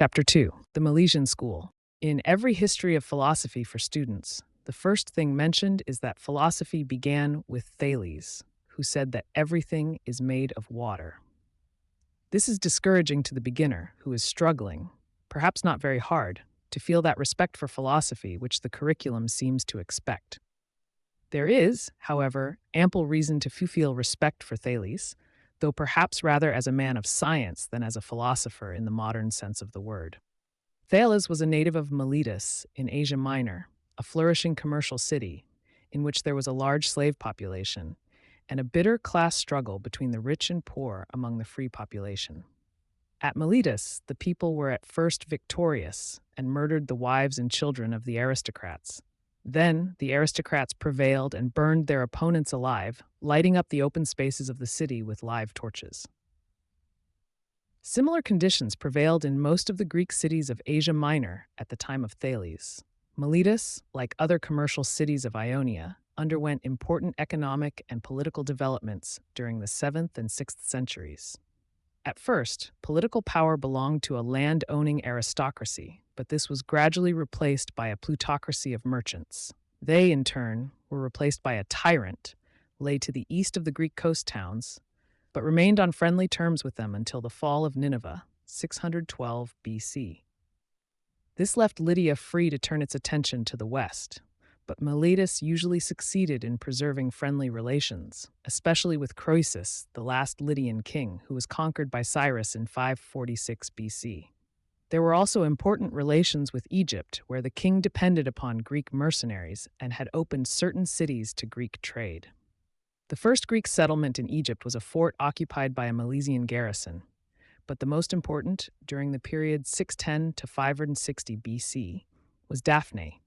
Chapter 2 The Milesian School. In every history of philosophy for students, the first thing mentioned is that philosophy began with Thales, who said that everything is made of water. This is discouraging to the beginner who is struggling, perhaps not very hard, to feel that respect for philosophy which the curriculum seems to expect. There is, however, ample reason to feel respect for Thales, though perhaps rather as a man of science than as a philosopher in the modern sense of the word. Thales was a native of Miletus in Asia Minor, a flourishing commercial city in which there was a large slave population and a bitter class struggle between the rich and poor among the free population. At Miletus, the people were at first victorious and murdered the wives and children of the aristocrats. Then the aristocrats prevailed and burned their opponents alive, lighting up the open spaces of the city with live torches. Similar conditions prevailed in most of the Greek cities of Asia Minor at the time of Thales. Miletus, like other commercial cities of Ionia, underwent important economic and political developments during the 7th and 6th centuries. At first, political power belonged to a land-owning aristocracy, but this was gradually replaced by a plutocracy of merchants. They, in turn, were replaced by a tyrant, lay to the east of the Greek coast towns, but remained on friendly terms with them until the fall of Nineveh, 612 BC. This left Lydia free to turn its attention to the west, but Miletus usually succeeded in preserving friendly relations, especially with Croesus, the last Lydian king, who was conquered by Cyrus in 546 BC. There were also important relations with Egypt, where the king depended upon Greek mercenaries and had opened certain cities to Greek trade. The first Greek settlement in Egypt was a fort occupied by a Milesian garrison, but the most important, during the period 610 to 560 BC, was Daphne.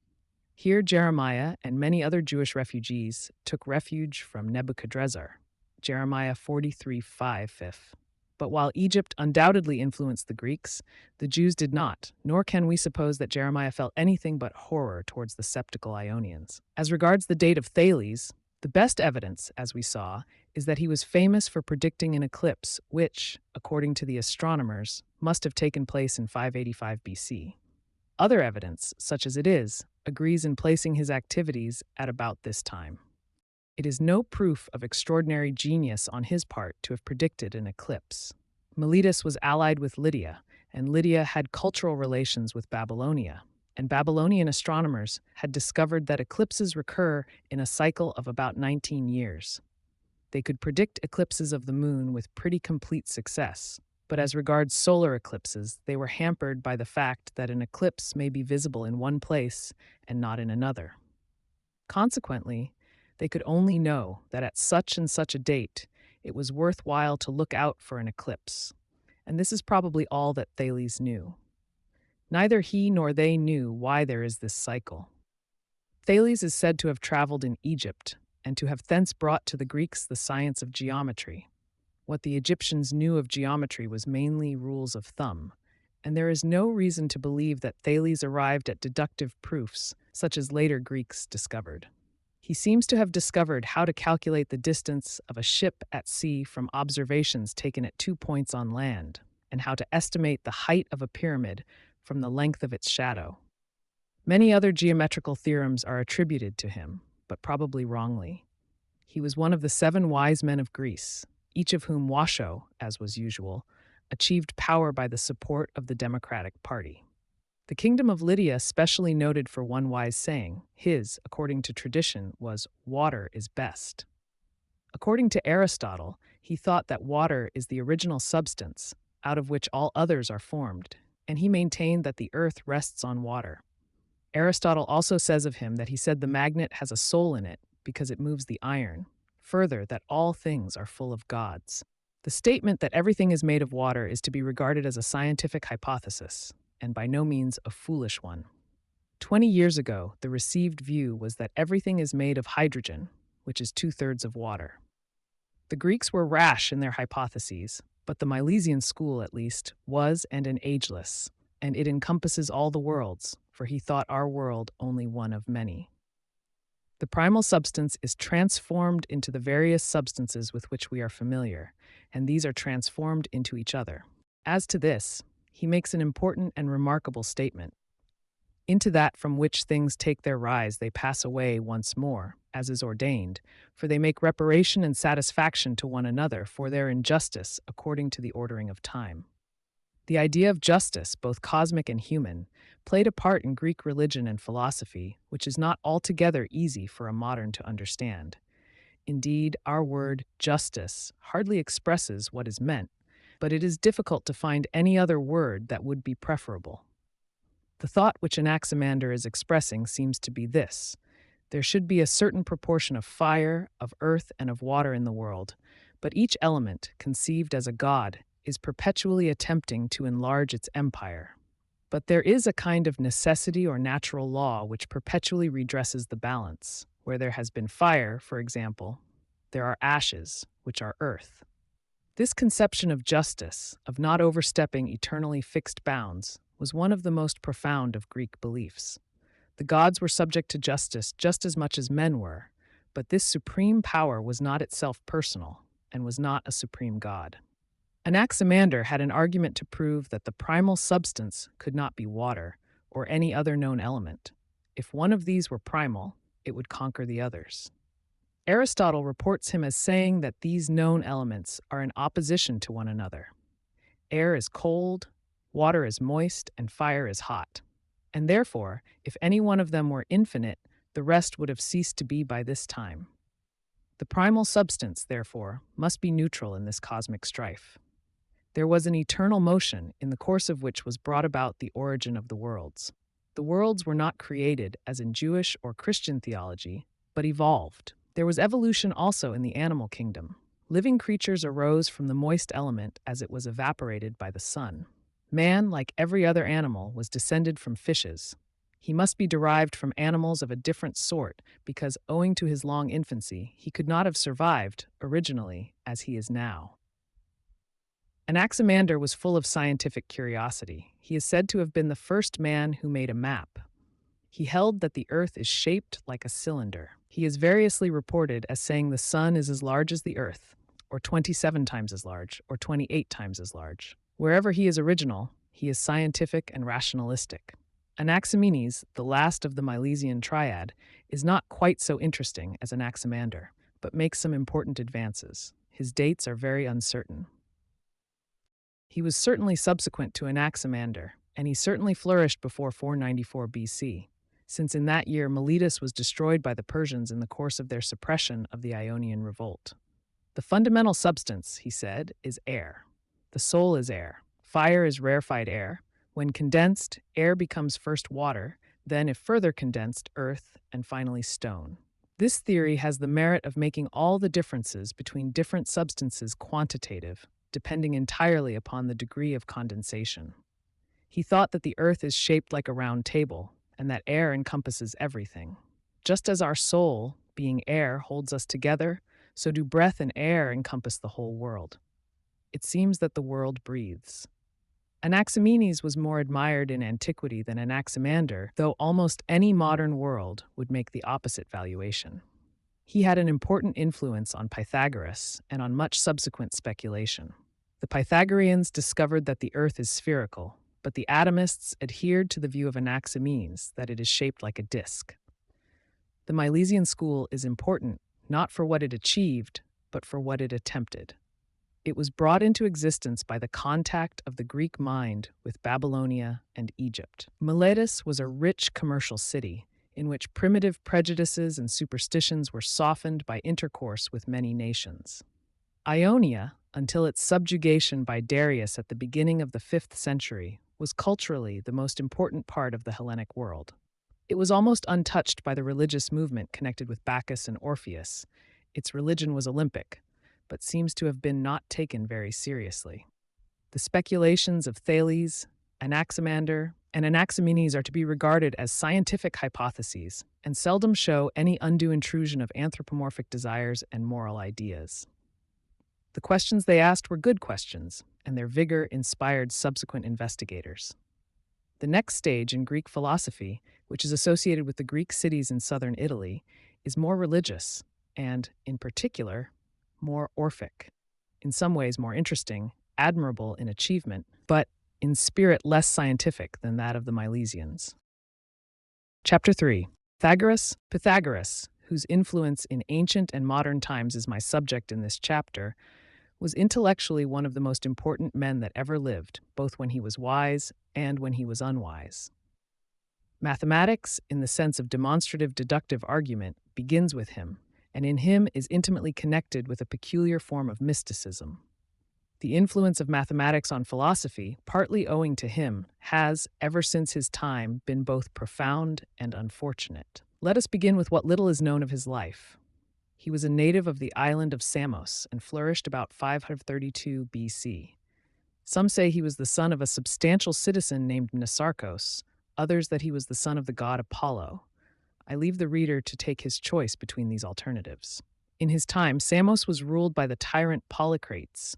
Here Jeremiah and many other Jewish refugees took refuge from Nebuchadrezzar, Jeremiah 43:5. But while Egypt undoubtedly influenced the Greeks, the Jews did not, nor can we suppose that Jeremiah felt anything but horror towards the sceptical Ionians. As regards the date of Thales, the best evidence, as we saw, is that he was famous for predicting an eclipse which, according to the astronomers, must have taken place in 585 BC. Other evidence, such as it is, agrees in placing his activities at about this time. It is no proof of extraordinary genius on his part to have predicted an eclipse. Miletus was allied with Lydia, and Lydia had cultural relations with Babylonia, and Babylonian astronomers had discovered that eclipses recur in a cycle of about 19 years. They could predict eclipses of the moon with pretty complete success, but as regards solar eclipses, they were hampered by the fact that an eclipse may be visible in one place and not in another. Consequently, they could only know that at such and such a date it was worthwhile to look out for an eclipse, and this is probably all that Thales knew. Neither he nor they knew why there is this cycle. Thales is said to have traveled in Egypt and to have thence brought to the Greeks the science of geometry. What the Egyptians knew of geometry was mainly rules of thumb, and there is no reason to believe that Thales arrived at deductive proofs such as later Greeks discovered. He seems to have discovered how to calculate the distance of a ship at sea from observations taken at 2 points on land, and how to estimate the height of a pyramid from the length of its shadow. Many other geometrical theorems are attributed to him, but probably wrongly. He was one of the 7 wise men of Greece, each of whom Washoe, as was usual, achieved power by the support of the Democratic Party. The kingdom of Lydia specially noted for one wise saying. His, according to tradition, was "water is best." According to Aristotle, he thought that water is the original substance, out of which all others are formed, and he maintained that the earth rests on water. Aristotle also says of him that he said the magnet has a soul in it because it moves the iron, further that all things are full of gods. The statement that everything is made of water is to be regarded as a scientific hypothesis, and by no means a foolish one. 20 years ago, the received view was that everything is made of hydrogen, which is 2/3 of water. The Greeks were rash in their hypotheses, but the Milesian school, at least, was and an ageless, and it encompasses all the worlds, for he thought our world only one of many. The primal substance is transformed into the various substances with which we are familiar, and these are transformed into each other. As to this, he makes an important and remarkable statement. Into that from which things take their rise, they pass away once more, as is ordained, for they make reparation and satisfaction to one another for their injustice according to the ordering of time. The idea of justice, both cosmic and human, played a part in Greek religion and philosophy, which is not altogether easy for a modern to understand. Indeed, our word justice hardly expresses what is meant, but it is difficult to find any other word that would be preferable. The thought which Anaximander is expressing seems to be this: there should be a certain proportion of fire, of earth, and of water in the world, but each element, conceived as a god, is perpetually attempting to enlarge its empire. But there is a kind of necessity or natural law which perpetually redresses the balance. Where there has been fire, for example, there are ashes, which are earth. This conception of justice, of not overstepping eternally fixed bounds, was one of the most profound of Greek beliefs. The gods were subject to justice just as much as men were, but this supreme power was not itself personal and was not a supreme god. Anaximander had an argument to prove that the primal substance could not be water or any other known element. If one of these were primal, it would conquer the others. Aristotle reports him as saying that these known elements are in opposition to one another. Air is cold, water is moist, and fire is hot. And therefore, if any one of them were infinite, the rest would have ceased to be by this time. The primal substance, therefore, must be neutral in this cosmic strife. There was an eternal motion in the course of which was brought about the origin of the worlds. The worlds were not created, as in Jewish or Christian theology, but evolved. There was evolution also in the animal kingdom. Living creatures arose from the moist element as it was evaporated by the sun. Man, like every other animal, was descended from fishes. He must be derived from animals of a different sort because, owing to his long infancy, he could not have survived, originally, as he is now. Anaximander was full of scientific curiosity. He is said to have been the first man who made a map. He held that the earth is shaped like a cylinder. He is variously reported as saying the sun is as large as the earth, or 27 times as large, or 28 times as large. Wherever he is original, he is scientific and rationalistic. Anaximenes, the last of the Milesian triad, is not quite so interesting as Anaximander, but makes some important advances. His dates are very uncertain. He was certainly subsequent to Anaximander, and he certainly flourished before 494 BC, since in that year Miletus was destroyed by the Persians in the course of their suppression of the Ionian revolt. The fundamental substance, he said, is air. The soul is air. Fire is rarefied air. When condensed, air becomes first water, then, if further condensed, earth, and finally stone. This theory has the merit of making all the differences between different substances quantitative, depending entirely upon the degree of condensation. He thought that the earth is shaped like a round table, and that air encompasses everything. Just as our soul, being air, holds us together, so do breath and air encompass the whole world. It seems that the world breathes. Anaximenes was more admired in antiquity than Anaximander, though almost any modern world would make the opposite valuation. He had an important influence on Pythagoras and on much subsequent speculation. The Pythagoreans discovered that the earth is spherical, but the atomists adhered to the view of Anaximenes that it is shaped like a disk. The Milesian school is important not for what it achieved, but for what it attempted. It was brought into existence by the contact of the Greek mind with Babylonia and Egypt. Miletus was a rich commercial city in which primitive prejudices and superstitions were softened by intercourse with many nations. Ionia, until its subjugation by Darius at the beginning of the 5th century, was culturally the most important part of the Hellenic world. It was almost untouched by the religious movement connected with Bacchus and Orpheus. Its religion was Olympic, but seems to have been not taken very seriously. The speculations of Thales, Anaximander, and Anaximenes are to be regarded as scientific hypotheses and seldom show any undue intrusion of anthropomorphic desires and moral ideas. The questions they asked were good questions, and their vigor inspired subsequent investigators. The next stage in Greek philosophy, which is associated with the Greek cities in southern Italy, is more religious and, in particular, more Orphic. In some ways more interesting, admirable in achievement, but in spirit less scientific than that of the Milesians. Chapter 3. Pythagoras, whose influence in ancient and modern times is my subject in this chapter, was intellectually one of the most important men that ever lived, both when he was wise and when he was unwise. Mathematics, in the sense of demonstrative deductive argument, begins with him, and in him is intimately connected with a peculiar form of mysticism. The influence of mathematics on philosophy, partly owing to him, has, ever since his time, been both profound and unfortunate. Let us begin with what little is known of his life. He was a native of the island of Samos and flourished about 532 BC. Some say he was the son of a substantial citizen named Mnesarchos, others that he was the son of the god Apollo. I leave the reader to take his choice between these alternatives. In his time, Samos was ruled by the tyrant Polycrates,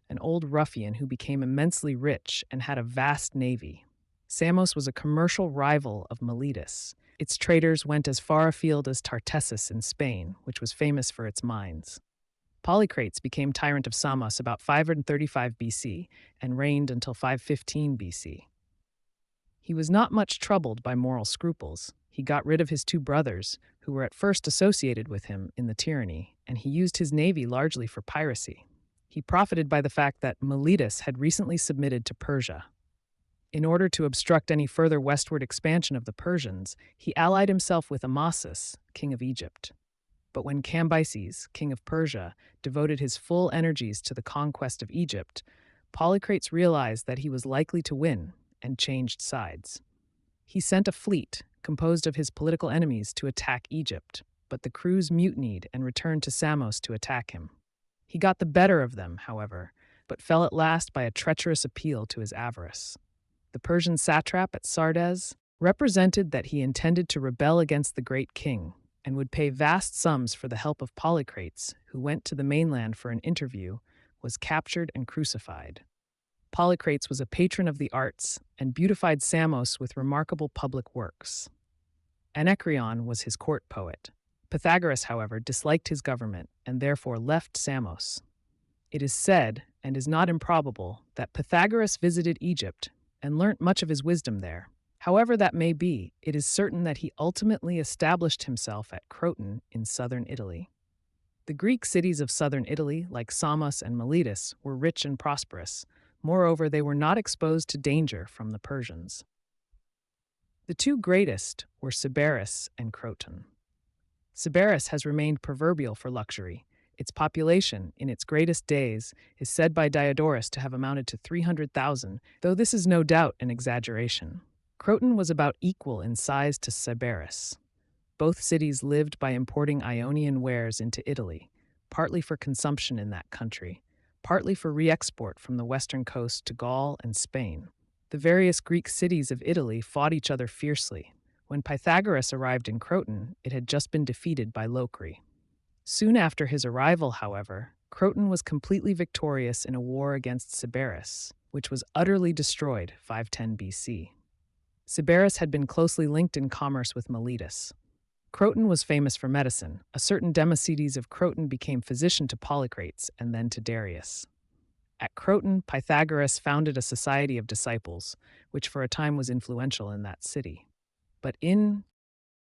an old ruffian who became immensely rich and had a vast navy. Samos was a commercial rival of Miletus. Its traders went as far afield as Tartessus in Spain, which was famous for its mines. Polycrates became tyrant of Samos about 535 BC and reigned until 515 BC. He was not much troubled by moral scruples. He got rid of his two brothers, who were at first associated with him in the tyranny, and he used his navy largely for piracy. He profited by the fact that Miletus had recently submitted to Persia. In order to obstruct any further westward expansion of the Persians, he allied himself with Amasis, king of Egypt. But when Cambyses, king of Persia, devoted his full energies to the conquest of Egypt, Polycrates realized that he was likely to win and changed sides. He sent a fleet, composed of his political enemies, to attack Egypt, but the crews mutinied and returned to Samos to attack him. He got the better of them, however, but fell at last by a treacherous appeal to his avarice. The Persian satrap at Sardes represented that he intended to rebel against the great king and would pay vast sums for the help of Polycrates, who went to the mainland for an interview, was captured and crucified. Polycrates was a patron of the arts and beautified Samos with remarkable public works. Anacreon was his court poet. Pythagoras, however, disliked his government and therefore left Samos. It is said, and is not improbable, that Pythagoras visited Egypt and learnt much of his wisdom there. However that may be, it is certain that he ultimately established himself at Croton in southern Italy. The Greek cities of southern Italy, like Samos and Miletus, were rich and prosperous. Moreover, they were not exposed to danger from the Persians. The two greatest were Sybaris and Croton. Sybaris has remained proverbial for luxury. Its population, in its greatest days, is said by Diodorus to have amounted to 300,000, though this is no doubt an exaggeration. Croton was about equal in size to Sybaris. Both cities lived by importing Ionian wares into Italy, partly for consumption in that country, partly for re-export from the western coast to Gaul and Spain. The various Greek cities of Italy fought each other fiercely. When Pythagoras arrived in Croton, it had just been defeated by Locri. Soon after his arrival, however, Croton was completely victorious in a war against Sybaris, which was utterly destroyed 510 BC. Sybaris had been closely linked in commerce with Miletus. Croton was famous for medicine. A certain Democedes of Croton became physician to Polycrates and then to Darius. At Croton, Pythagoras founded a society of disciples, which for a time was influential in that city. But in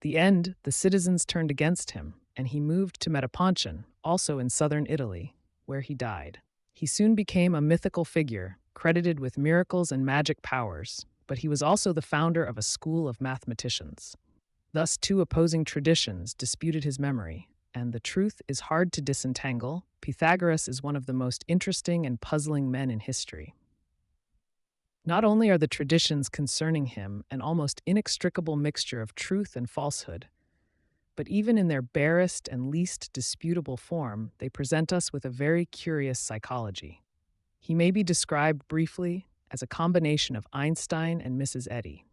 the end, the citizens turned against him, and he moved to Metapontion, also in southern Italy, where he died. He soon became a mythical figure, credited with miracles and magic powers, but he was also the founder of a school of mathematicians. Thus, two opposing traditions disputed his memory, and the truth is hard to disentangle. Pythagoras is one of the most interesting and puzzling men in history. Not only are the traditions concerning him an almost inextricable mixture of truth and falsehood, but even in their barest and least disputable form, they present us with a very curious psychology. He may be described briefly as a combination of Einstein and Mrs. Eddy.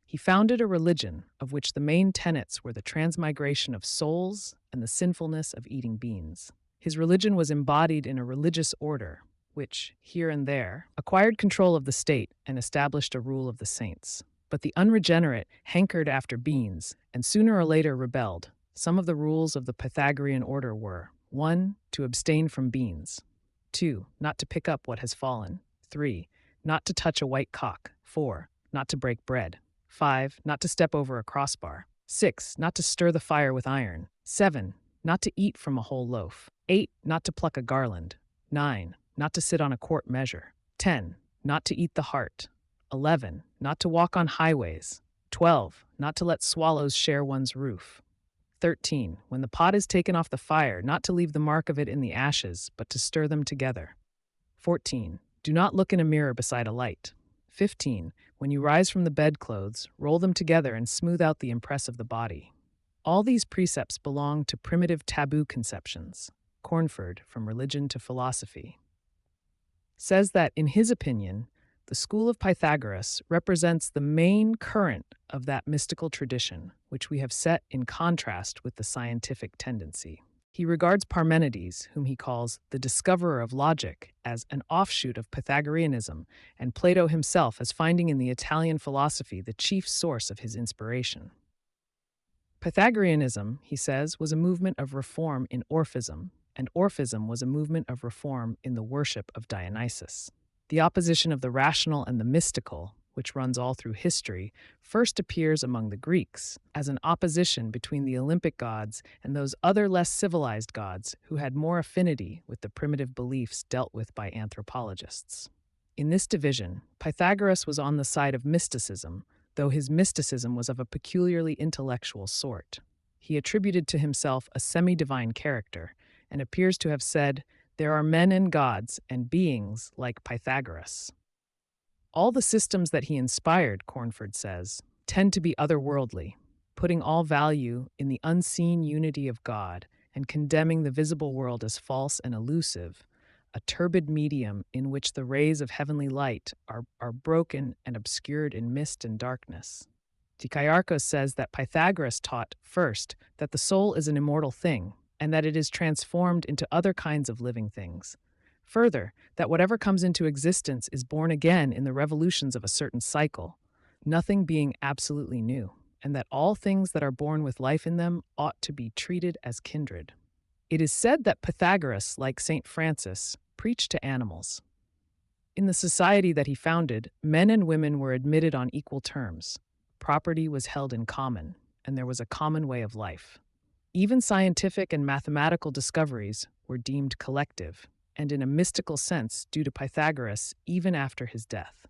He founded a religion of which the main tenets were the transmigration of souls and the sinfulness of eating beans. His religion was embodied in a religious order, which, here and there, acquired control of the state and established a rule of the saints. But the unregenerate hankered after beans, and sooner or later rebelled. Some of the rules of the Pythagorean order were: 1. To abstain from beans. 2. Not to pick up what has fallen. 3. not to touch a white cock. 4. Not to break bread. 5. Not to step over a crossbar. 6. Not to stir the fire with iron. 7. Not to eat from a whole loaf. 8. Not to pluck a garland. 9. Not to sit on a quart measure. 10. Not to eat the heart. 11. Not to walk on highways. 12. Not to let swallows share one's roof. 13. When the pot is taken off the fire, not to leave the mark of it in the ashes, but to stir them together. 14. Do not look in a mirror beside a light. 15. When you rise from the bedclothes, roll them together and smooth out the impress of the body. All these precepts belong to primitive taboo conceptions. Cornford, From Religion to Philosophy, says that, in his opinion, the school of Pythagoras represents the main current of that mystical tradition, which we have set in contrast with the scientific tendency. He regards Parmenides, whom he calls the discoverer of logic, as an offshoot of Pythagoreanism, and Plato himself as finding in the Italian philosophy the chief source of his inspiration. Pythagoreanism, he says, was a movement of reform in Orphism, and Orphism was a movement of reform in the worship of Dionysus. The opposition of the rational and the mystical, which runs all through history, first appears among the Greeks as an opposition between the Olympic gods and those other less civilized gods who had more affinity with the primitive beliefs dealt with by anthropologists. In this division, Pythagoras was on the side of mysticism, though his mysticism was of a peculiarly intellectual sort. He attributed to himself a semi-divine character, and appears to have said, "There are men and gods and beings like Pythagoras." All the systems that he inspired, Cornford says, tend to be otherworldly, putting all value in the unseen unity of God and condemning the visible world as false and elusive, a turbid medium in which the rays of heavenly light are broken and obscured in mist and darkness. Dicaearchos says that Pythagoras taught, first, that the soul is an immortal thing, and that it is transformed into other kinds of living things. Further, that whatever comes into existence is born again in the revolutions of a certain cycle, nothing being absolutely new, and that all things that are born with life in them ought to be treated as kindred. It is said that Pythagoras, like St. Francis, preached to animals. In the society that he founded, men and women were admitted on equal terms. Property was held in common, and there was a common way of life. Even scientific and mathematical discoveries were deemed collective, and in a mystical sense due to Pythagoras even after his death.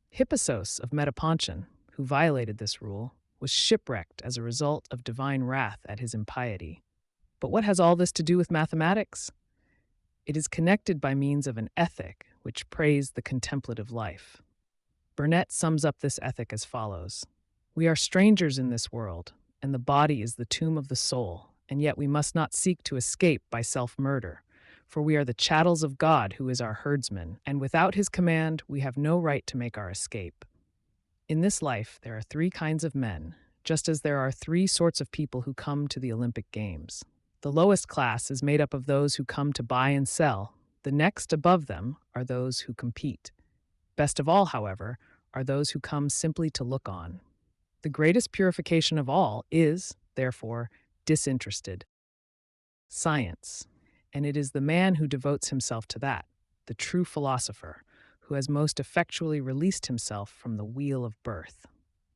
Hippasos of Metapontion, who violated this rule, was shipwrecked as a result of divine wrath at his impiety. But what has all this to do with mathematics? It is connected by means of an ethic which praised the contemplative life. Burnet sums up this ethic as follows: "We are strangers in this world, and the body is the tomb of the soul, and yet we must not seek to escape by self-murder, for we are the chattels of God who is our herdsman, and without his command we have no right to make our escape. In this life there are 3 kinds of men, just as there are 3 sorts of people who come to the Olympic Games. The lowest class is made up of those who come to buy and sell. The next above them are those who compete. Best of all, however, are those who come simply to look on. The greatest purification of all is, therefore, disinterested science, and it is the man who devotes himself to that, the true philosopher, who has most effectually released himself from the wheel of birth."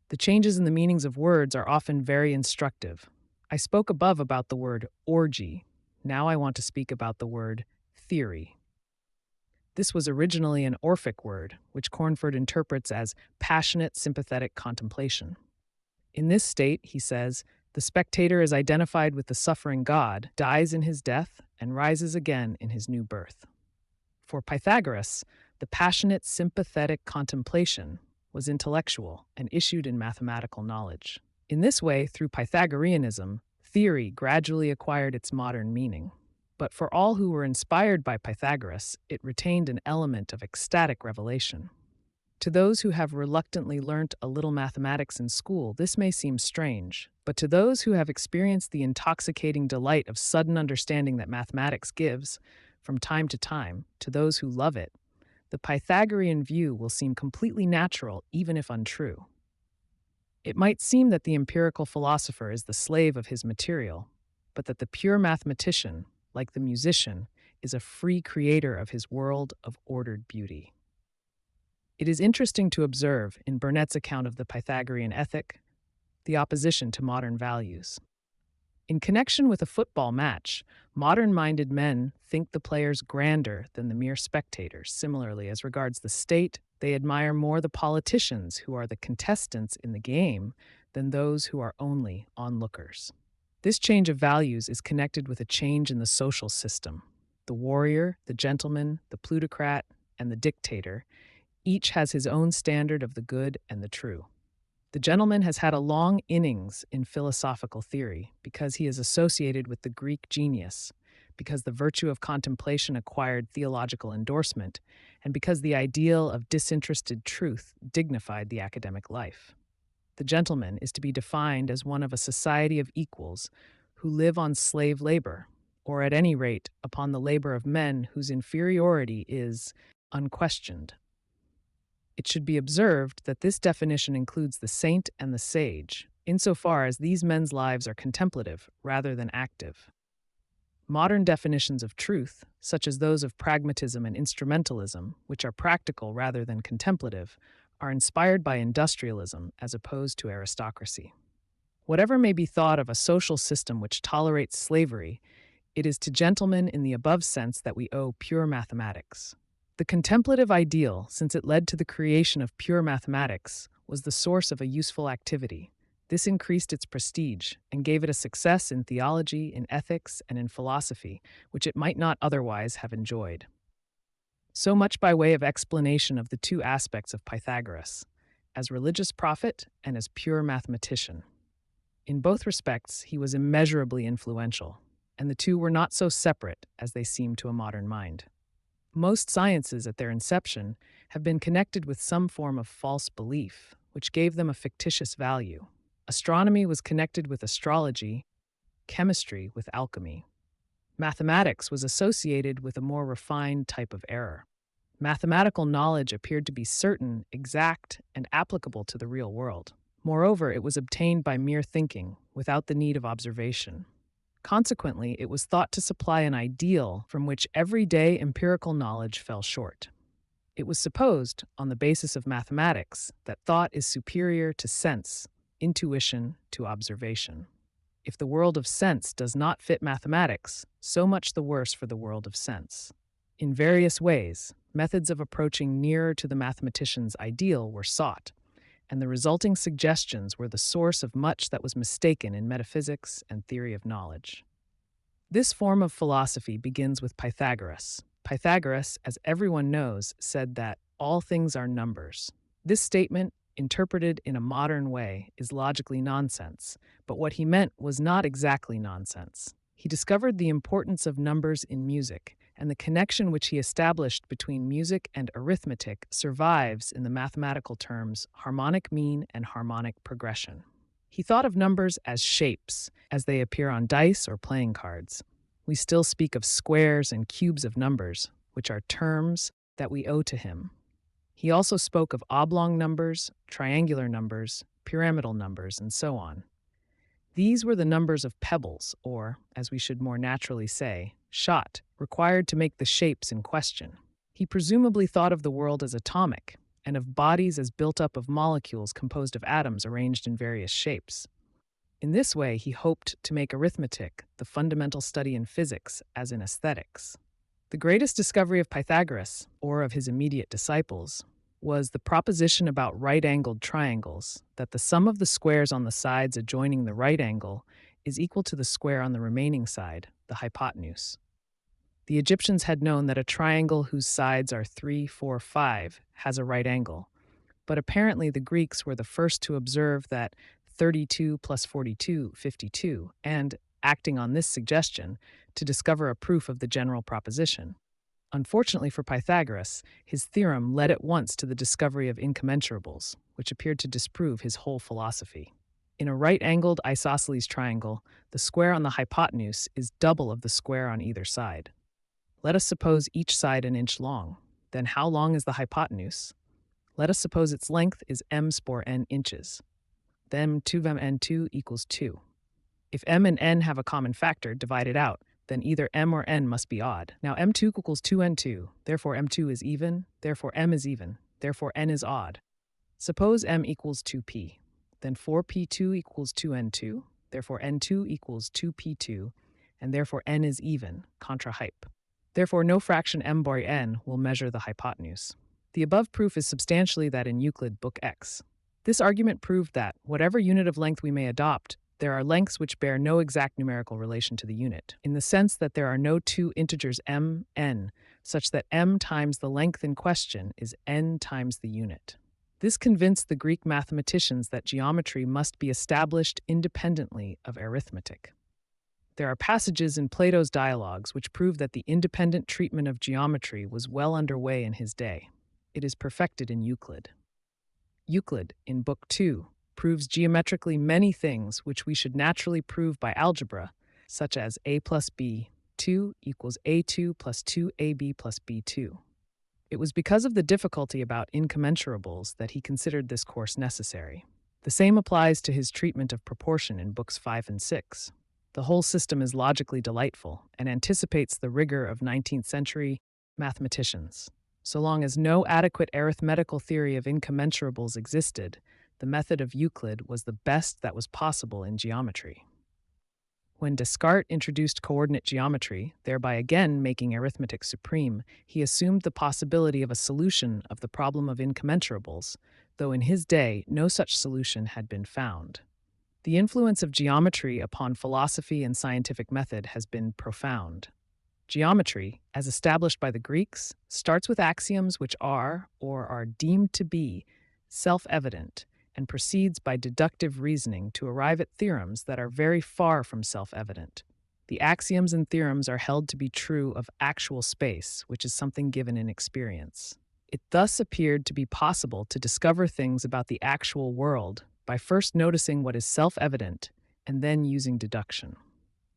The changes in the meanings of words are often very instructive. I spoke above about the word orgy. Now I want to speak about the word theory. This was originally an Orphic word, which Cornford interprets as passionate, sympathetic contemplation. In this state, he says, the spectator is identified with the suffering God, dies in his death, and rises again in his new birth. For Pythagoras, the passionate, sympathetic contemplation was intellectual and issued in mathematical knowledge. In this way, through Pythagoreanism, theory gradually acquired its modern meaning. But for all who were inspired by Pythagoras, it retained an element of ecstatic revelation. To those who have reluctantly learnt a little mathematics in school, this may seem strange, but to those who have experienced the intoxicating delight of sudden understanding that mathematics gives, from time to time, to those who love it, the Pythagorean view will seem completely natural, even if untrue. It might seem that the empirical philosopher is the slave of his material, but that the pure mathematician, like the musician, is a free creator of his world of ordered beauty. It is interesting to observe, in Burnet's account of the Pythagorean ethic, the opposition to modern values. In connection with a football match, modern minded men think the players grander than the mere spectators. Similarly, as regards the state, they admire more the politicians who are the contestants in the game than those who are only onlookers. This change of values is connected with a change in the social system. The warrior, the gentleman, the plutocrat, and the dictator each has his own standard of the good and the true. The gentleman has had a long innings in philosophical theory because he is associated with the Greek genius, because the virtue of contemplation acquired theological endorsement, and because the ideal of disinterested truth dignified the academic life. The gentleman is to be defined as one of a society of equals who live on slave labor, or at any rate upon the labor of men whose inferiority is unquestioned. It should be observed that this definition includes the saint and the sage, insofar as these men's lives are contemplative rather than active. Modern definitions of truth, such as those of pragmatism and instrumentalism, which are practical rather than contemplative, are inspired by industrialism as opposed to aristocracy. Whatever may be thought of a social system which tolerates slavery, it is to gentlemen in the above sense that we owe pure mathematics. The contemplative ideal, since it led to the creation of pure mathematics, was the source of a useful activity. This increased its prestige and gave it a success in theology, in ethics, and in philosophy, which it might not otherwise have enjoyed. So much by way of explanation of the two aspects of Pythagoras, as religious prophet and as pure mathematician. In both respects, he was immeasurably influential, and the two were not so separate as they seem to a modern mind. Most sciences at their inception have been connected with some form of false belief, which gave them a fictitious value. Astronomy was connected with astrology, chemistry with alchemy. Mathematics was associated with a more refined type of error. Mathematical knowledge appeared to be certain, exact, and applicable to the real world. Moreover, it was obtained by mere thinking, without the need of observation. Consequently, it was thought to supply an ideal from which everyday empirical knowledge fell short. It was supposed, on the basis of mathematics, that thought is superior to sense, intuition to observation. If the world of sense does not fit mathematics, so much the worse for the world of sense. In various ways, methods of approaching nearer to the mathematician's ideal were sought, and the resulting suggestions were the source of much that was mistaken in metaphysics and theory of knowledge. This form of philosophy begins with Pythagoras. Pythagoras, as everyone knows, said that all things are numbers. This statement, interpreted in a modern way, is logically nonsense, but what he meant was not exactly nonsense. He discovered the importance of numbers in music, and the connection which he established between music and arithmetic survives in the mathematical terms harmonic mean and harmonic progression. He thought of numbers as shapes, as they appear on dice or playing cards. We still speak of squares and cubes of numbers, which are terms that we owe to him. He also spoke of oblong numbers, triangular numbers, pyramidal numbers, and so on. These were the numbers of pebbles, or, as we should more naturally say, shot, required to make the shapes in question. He presumably thought of the world as atomic, and of bodies as built up of molecules composed of atoms arranged in various shapes. In this way, he hoped to make arithmetic the fundamental study in physics as in aesthetics. The greatest discovery of Pythagoras, or of his immediate disciples, was the proposition about right-angled triangles, that the sum of the squares on the sides adjoining the right angle is equal to the square on the remaining side, the hypotenuse. The Egyptians had known that a triangle whose sides are 3, 4, 5 has a right angle, but apparently the Greeks were the first to observe that 32 plus 42, 52, and, acting on this suggestion, to discover a proof of the general proposition. Unfortunately for Pythagoras, his theorem led at once to the discovery of incommensurables, which appeared to disprove his whole philosophy. In a right-angled isosceles triangle, the square on the hypotenuse is double of the square on either side. Let us suppose each side an inch long. Then how long is the hypotenuse? Let us suppose its length is m spore n inches. Then 2 vm n2 equals 2. If m and n have a common factor, divide it out. Then either m or n must be odd. Now m2 equals 2n2, therefore m2 is even, therefore m is even. therefore n is odd. Suppose m equals 2p, then 4p2 equals 2n2, therefore n2 equals 2p2, and therefore n is even, contra hyp. Therefore, no fraction m bar n will measure the hypotenuse. The above proof is substantially that in Euclid, Book X. This argument proved that, whatever unit of length we may adopt, there are lengths which bear no exact numerical relation to the unit, in the sense that there are no two integers m, n, such that m times the length in question is n times the unit. This convinced the Greek mathematicians that geometry must be established independently of arithmetic. There are passages in Plato's dialogues which prove that the independent treatment of geometry was well underway in his day. It is perfected in Euclid. Euclid, in Book 2, proves geometrically many things which we should naturally prove by algebra, such as a plus b, 2 equals a2 plus 2ab plus b2. It was because of the difficulty about incommensurables that he considered this course necessary. The same applies to his treatment of proportion in Books 5 and 6. The whole system is logically delightful and anticipates the rigor of 19th century mathematicians. So long as no adequate arithmetical theory of incommensurables existed, the method of Euclid was the best that was possible in geometry. When Descartes introduced coordinate geometry, thereby again making arithmetic supreme, he assumed the possibility of a solution of the problem of incommensurables, though in his day no such solution had been found. The influence of geometry upon philosophy and scientific method has been profound. Geometry, as established by the Greeks, starts with axioms which are, or are deemed to be, self-evident, and proceeds by deductive reasoning to arrive at theorems that are very far from self-evident. The axioms and theorems are held to be true of actual space, which is something given in experience. It thus appeared to be possible to discover things about the actual world by first noticing what is self-evident and then using deduction.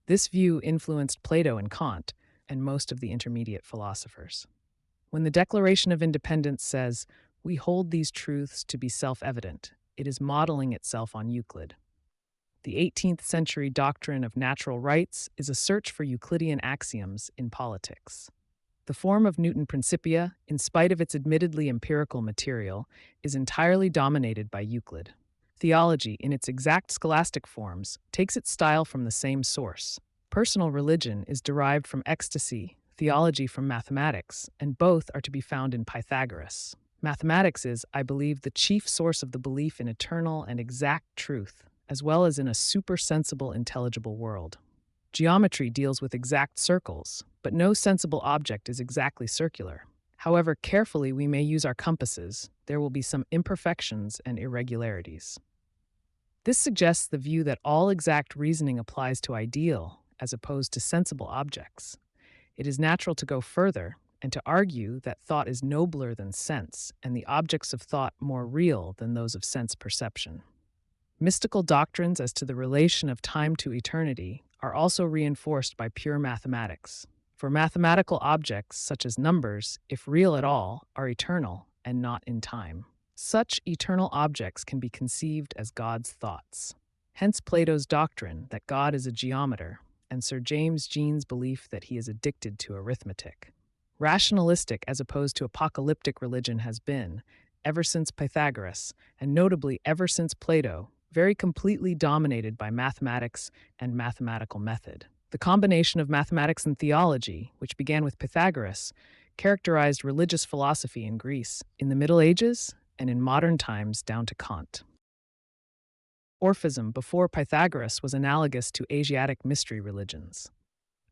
This view influenced Plato and Kant, and most of the intermediate philosophers. When the Declaration of Independence says, "We hold these truths to be self-evident," it is modeling itself on Euclid. The 18th century doctrine of natural rights is a search for Euclidean axioms in politics. The form of Newton Principia, in spite of its admittedly empirical material, is entirely dominated by Euclid. Theology, in its exact scholastic forms, takes its style from the same source. Personal religion is derived from ecstasy, theology from mathematics, and both are to be found in Pythagoras. Mathematics is, I believe, the chief source of the belief in eternal and exact truth, as well as in a supersensible, intelligible world. Geometry deals with exact circles, but no sensible object is exactly circular. However carefully we may use our compasses, there will be some imperfections and irregularities. This suggests the view that all exact reasoning applies to ideal, as opposed to sensible objects. It is natural to go further and to argue that thought is nobler than sense, and the objects of thought more real than those of sense perception. Mystical doctrines as to the relation of time to eternity are also reinforced by pure mathematics. For mathematical objects, such as numbers, if real at all, are eternal and not in time. Such eternal objects can be conceived as God's thoughts. Hence Plato's doctrine that God is a geometer, and Sir James Jean's belief that he is addicted to arithmetic. Rationalistic as opposed to apocalyptic religion has been, ever since Pythagoras, and notably ever since Plato, very completely dominated by mathematics and mathematical method. The combination of mathematics and theology, which began with Pythagoras, characterized religious philosophy in Greece in the Middle Ages and in modern times down to Kant. Orphism before Pythagoras was analogous to Asiatic mystery religions.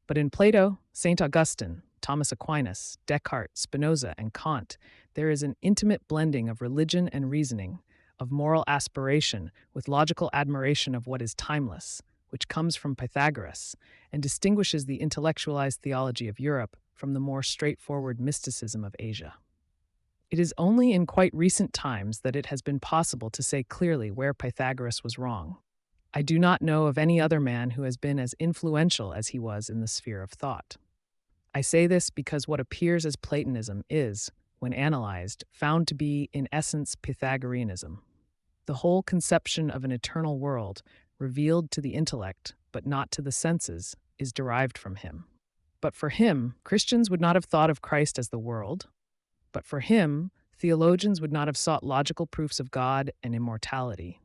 But in Plato, St. Augustine, Thomas Aquinas, Descartes, Spinoza, and Kant, there is an intimate blending of religion and reasoning, of moral aspiration with logical admiration of what is timeless, which comes from Pythagoras, and distinguishes the intellectualized theology of Europe from the more straightforward mysticism of Asia. It is only in quite recent times that it has been possible to say clearly where Pythagoras was wrong. I do not know of any other man who has been as influential as he was in the sphere of thought. I say this because what appears as Platonism is, when analyzed, found to be in essence Pythagoreanism. The whole conception of an eternal world, revealed to the intellect but not to the senses, is derived from him. But for him, Christians would not have thought of Christ as the world. But for him, Theologians would not have sought logical proofs of God and immortality.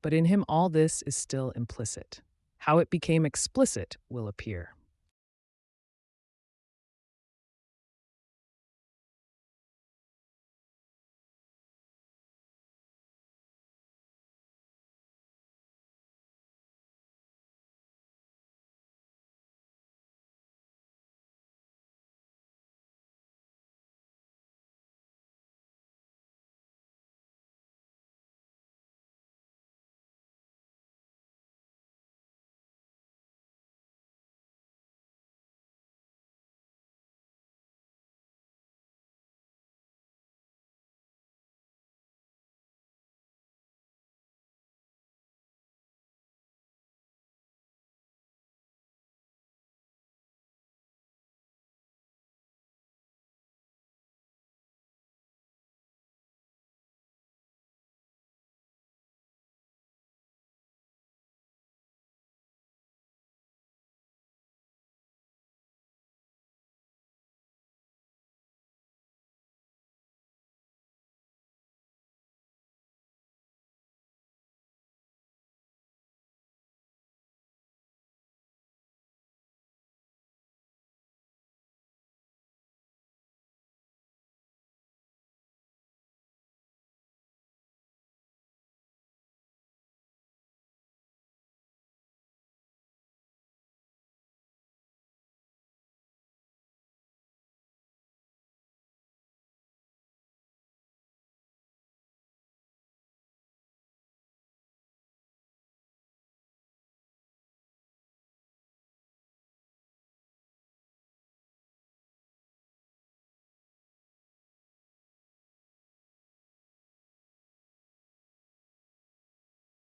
But in him, all this is still implicit. How it became explicit will appear.